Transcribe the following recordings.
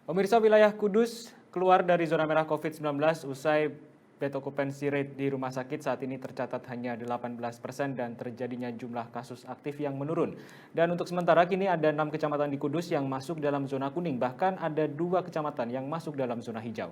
Pemirsa, wilayah Kudus keluar dari zona merah COVID-19 usai bed occupancy rate di rumah sakit saat ini tercatat hanya 18% dan terjadinya jumlah kasus aktif yang menurun. Dan untuk sementara kini ada 6 kecamatan di Kudus yang masuk dalam zona kuning, bahkan ada 2 kecamatan yang masuk dalam zona hijau.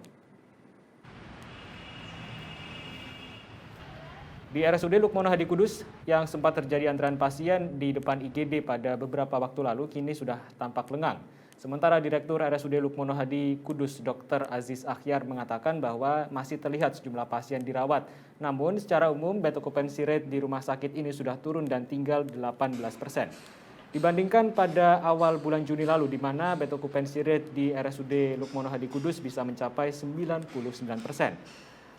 Di RSUD Lukmono Hadi Kudus yang sempat terjadi antrean pasien di depan IGD pada beberapa waktu lalu kini sudah tampak lengang. Sementara Direktur RSUD Lukmono Hadi Kudus Dr. Aziz Akhyar mengatakan bahwa masih terlihat sejumlah pasien dirawat. Namun secara umum bed occupancy rate di rumah sakit ini sudah turun dan tinggal 18%. Dibandingkan pada awal bulan Juni lalu di mana bed occupancy rate di RSUD Lukmono Hadi Kudus bisa mencapai 99%.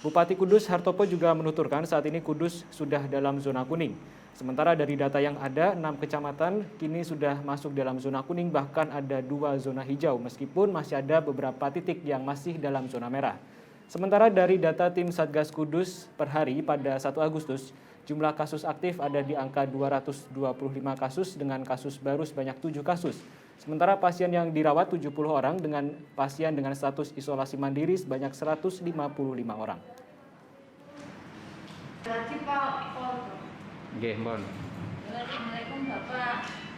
Bupati Kudus Hartopo juga menuturkan saat ini Kudus sudah dalam zona kuning. Sementara dari data yang ada, 6 kecamatan kini sudah masuk dalam zona kuning, bahkan ada 2 zona hijau, meskipun masih ada beberapa titik yang masih dalam zona merah. Sementara dari data tim Satgas Kudus per hari pada 1 Agustus, jumlah kasus aktif ada di angka 225 kasus dengan kasus baru sebanyak 7 kasus. Sementara pasien yang dirawat 70 orang dengan pasien dengan status isolasi mandiri sebanyak 155 orang.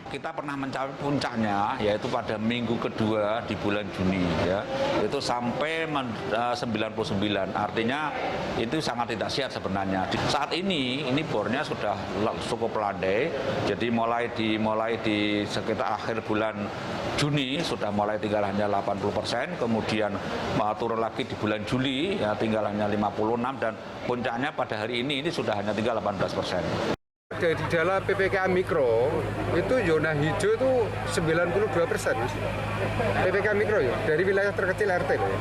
Kita pernah mencapai puncaknya yaitu pada minggu kedua di bulan Juni ya. Itu sampai 99. Artinya itu sangat tidak sehat sebenarnya. Saat ini bornya sudah cukup landai. Jadi mulai di sekitar akhir bulan Juni sudah mulai tinggal hanya 80%, kemudian turun lagi di bulan Juli ya tinggal hanya 56 dan puncaknya pada hari ini sudah hanya tinggal 18%. Di dalam PPKM Mikro itu zona hijau itu 92%. PPKM Mikro ya, dari wilayah terkecil RT ya.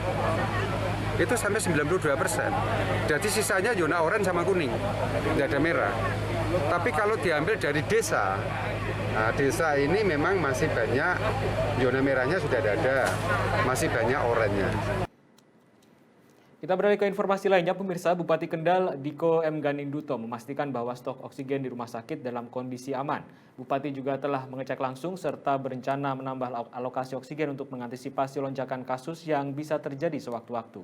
Itu sampai 92%. Jadi sisanya zona oranye sama kuning, tidak ada merah. Tapi kalau diambil dari desa, nah desa ini memang masih banyak zona merahnya sudah ada, masih banyak oranye. Kita beralih ke informasi lainnya, pemirsa. Bupati Kendal Diko M. Ganinduto memastikan bahwa stok oksigen di rumah sakit dalam kondisi aman. Bupati juga telah mengecek langsung serta berencana menambah alokasi oksigen untuk mengantisipasi lonjakan kasus yang bisa terjadi sewaktu-waktu.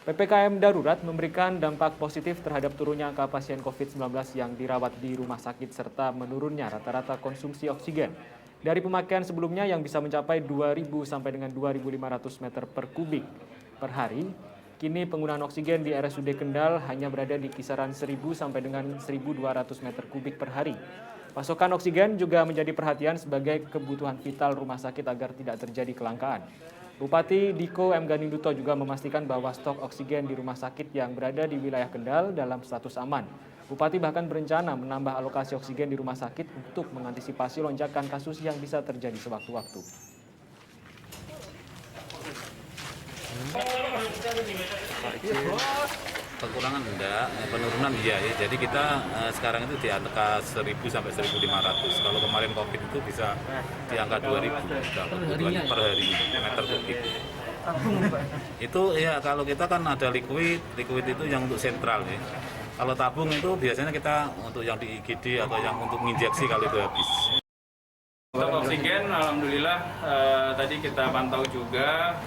PPKM darurat memberikan dampak positif terhadap turunnya angka pasien COVID-19 yang dirawat di rumah sakit serta menurunnya rata-rata konsumsi oksigen. Dari pemakaian sebelumnya yang bisa mencapai 2.000 sampai dengan 2.500 meter per kubik per hari, kini penggunaan oksigen di RSUD Kendal hanya berada di kisaran 1.000 sampai dengan 1.200 meter kubik per hari. Pasokan oksigen juga menjadi perhatian sebagai kebutuhan vital rumah sakit agar tidak terjadi kelangkaan. Bupati Diko M. Ganinduto juga memastikan bahwa stok oksigen di rumah sakit yang berada di wilayah Kendal dalam status aman. Bupati bahkan berencana menambah alokasi oksigen di rumah sakit untuk mengantisipasi lonjakan kasus yang bisa terjadi sewaktu-waktu. Kekurangan enggak, penurunan iya ya. Jadi kita sekarang itu di angka 1.000 sampai 1.500. Kalau kemarin Covid itu bisa di angka 2.000 kebutuhan per hari meter kubik. Itu ya kalau kita kan ada liquid itu yang untuk sentral ya. Kalau tabung itu biasanya kita untuk yang di IGD atau yang untuk injeksi kalau itu habis. Untuk oksigen, alhamdulillah tadi kita pantau juga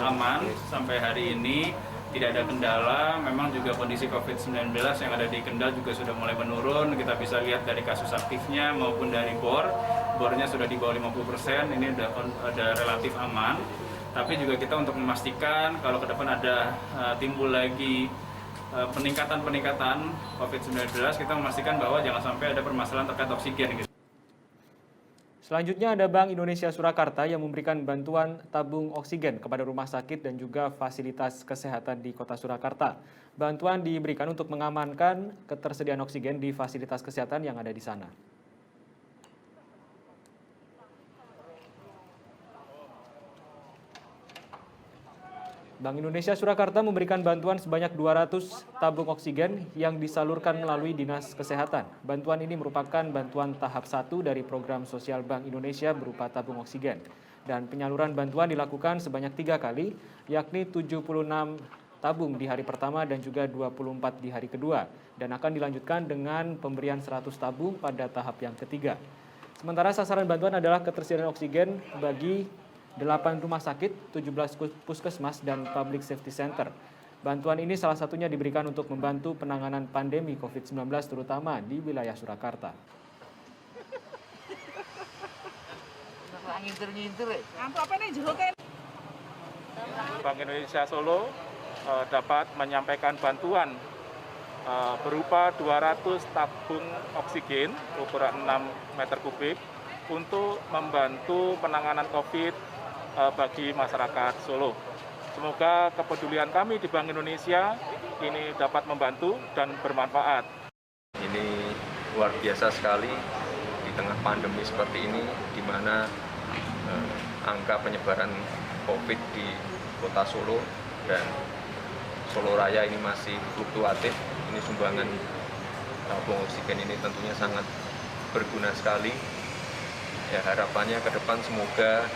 aman sampai hari ini, tidak ada kendala. Memang juga kondisi COVID-19 yang ada di Kendal juga sudah mulai menurun. Kita bisa lihat dari kasus aktifnya maupun dari bornya sudah di bawah 50%. Ini udah relatif aman. Tapi juga kita untuk memastikan kalau ke depan ada timbul lagi peningkatan COVID-19, kita memastikan bahwa jangan sampai ada permasalahan terkait oksigen. Selanjutnya ada Bank Indonesia Surakarta yang memberikan bantuan tabung oksigen kepada rumah sakit dan juga fasilitas kesehatan di Kota Surakarta. Bantuan diberikan untuk mengamankan ketersediaan oksigen di fasilitas kesehatan yang ada di sana. Bank Indonesia Surakarta memberikan bantuan sebanyak 200 tabung oksigen yang disalurkan melalui Dinas Kesehatan. Bantuan ini merupakan bantuan tahap 1 dari program sosial Bank Indonesia berupa tabung oksigen. Dan penyaluran bantuan dilakukan sebanyak 3 kali, yakni 76 tabung di hari pertama dan juga 24 di hari kedua. Dan akan dilanjutkan dengan pemberian 100 tabung pada tahap yang ketiga. Sementara sasaran bantuan adalah ketersediaan oksigen bagi 8 rumah sakit, 17 puskesmas, dan public safety center. Bantuan ini salah satunya diberikan untuk membantu penanganan pandemi COVID-19 terutama di wilayah Surakarta. Bank Indonesia Solo dapat menyampaikan bantuan berupa 200 tabung oksigen ukuran 6 meter kubik untuk membantu penanganan COVID bagi masyarakat Solo. Semoga kepedulian kami di Bank Indonesia ini dapat membantu dan bermanfaat. Ini luar biasa sekali di tengah pandemi seperti ini, di mana angka penyebaran COVID di Kota Solo dan Solo Raya ini masih fluktuatif. Ini sumbangan tabung oksigen ini tentunya sangat berguna sekali. Ya, harapannya ke depan semoga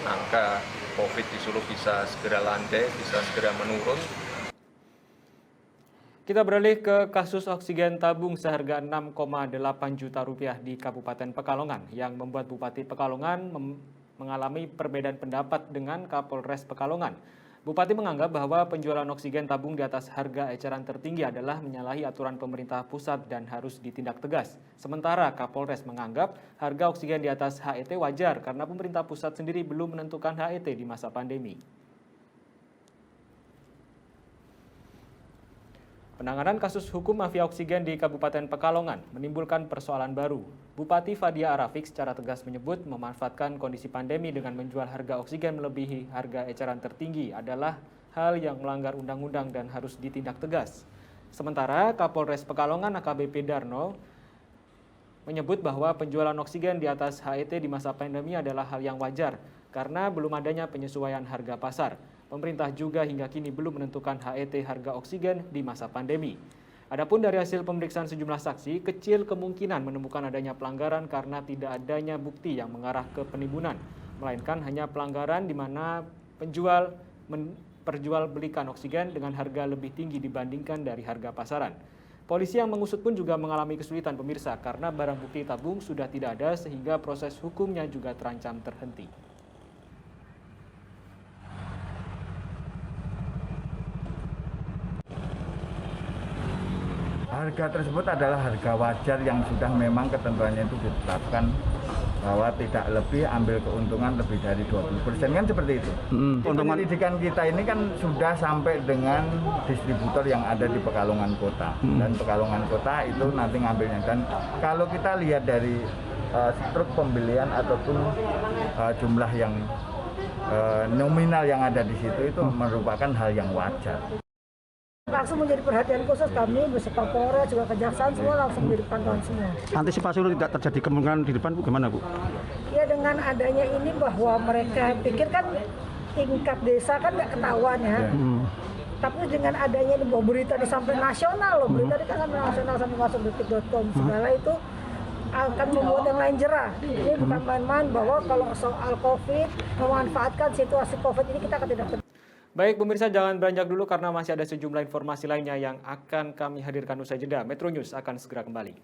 angka COVID di Solo bisa segera landai, bisa segera menurun. Kita beralih ke kasus oksigen tabung seharga 6,8 juta rupiah di Kabupaten Pekalongan yang membuat Bupati Pekalongan mengalami perbedaan pendapat dengan Kapolres Pekalongan. Bupati menganggap bahwa penjualan oksigen tabung di atas harga eceran tertinggi adalah menyalahi aturan pemerintah pusat dan harus ditindak tegas. Sementara Kapolres menganggap harga oksigen di atas HET wajar karena pemerintah pusat sendiri belum menentukan HET di masa pandemi. Penanganan kasus hukum mafia oksigen di Kabupaten Pekalongan menimbulkan persoalan baru. Bupati Fadia Arafik secara tegas menyebut memanfaatkan kondisi pandemi dengan menjual harga oksigen melebihi harga eceran tertinggi adalah hal yang melanggar undang-undang dan harus ditindak tegas. Sementara Kapolres Pekalongan AKBP Darno menyebut bahwa penjualan oksigen di atas HET di masa pandemi adalah hal yang wajar karena belum adanya penyesuaian harga pasar. Pemerintah juga hingga kini belum menentukan HET harga oksigen di masa pandemi. Adapun dari hasil pemeriksaan sejumlah saksi, kecil kemungkinan menemukan adanya pelanggaran karena tidak adanya bukti yang mengarah ke penimbunan, melainkan hanya pelanggaran di mana penjual memperjualbelikan oksigen dengan harga lebih tinggi dibandingkan dari harga pasaran. Polisi yang mengusut pun juga mengalami kesulitan pemirsa karena barang bukti tabung sudah tidak ada sehingga proses hukumnya juga terancam terhenti. Harga tersebut adalah harga wajar yang sudah memang ketentuannya itu ditetapkan bahwa tidak lebih ambil keuntungan lebih dari 20% kan seperti itu. Penyelidikan kita ini kan sudah sampai dengan distributor yang ada di Pekalongan Kota dan Pekalongan Kota itu nanti ngambilnya. Dan kalau kita lihat dari struk pembelian ataupun jumlah yang nominal yang ada di situ itu merupakan hal yang wajar. Langsung menjadi perhatian khusus kami beserta Polres juga Kejaksaan semua langsung menjadi pantauan semua. Antisipasi untuk tidak terjadi kemungkinan di depan Bu gimana Bu? Ya dengan adanya ini bahwa mereka pikir kan tingkat desa kan nggak ketahuan ya. Tapi dengan adanya ini bahwa berita di sampai nasional loh, berita di sampai nasional sampai masuk detik.com segala itu akan membuat yang lain jerah. Ini bukan main-main bahwa kalau soal COVID memanfaatkan situasi COVID ini kita akan tidak. Baik pemirsa, jangan beranjak dulu karena masih ada sejumlah informasi lainnya yang akan kami hadirkan usai jeda. Metro News akan segera kembali.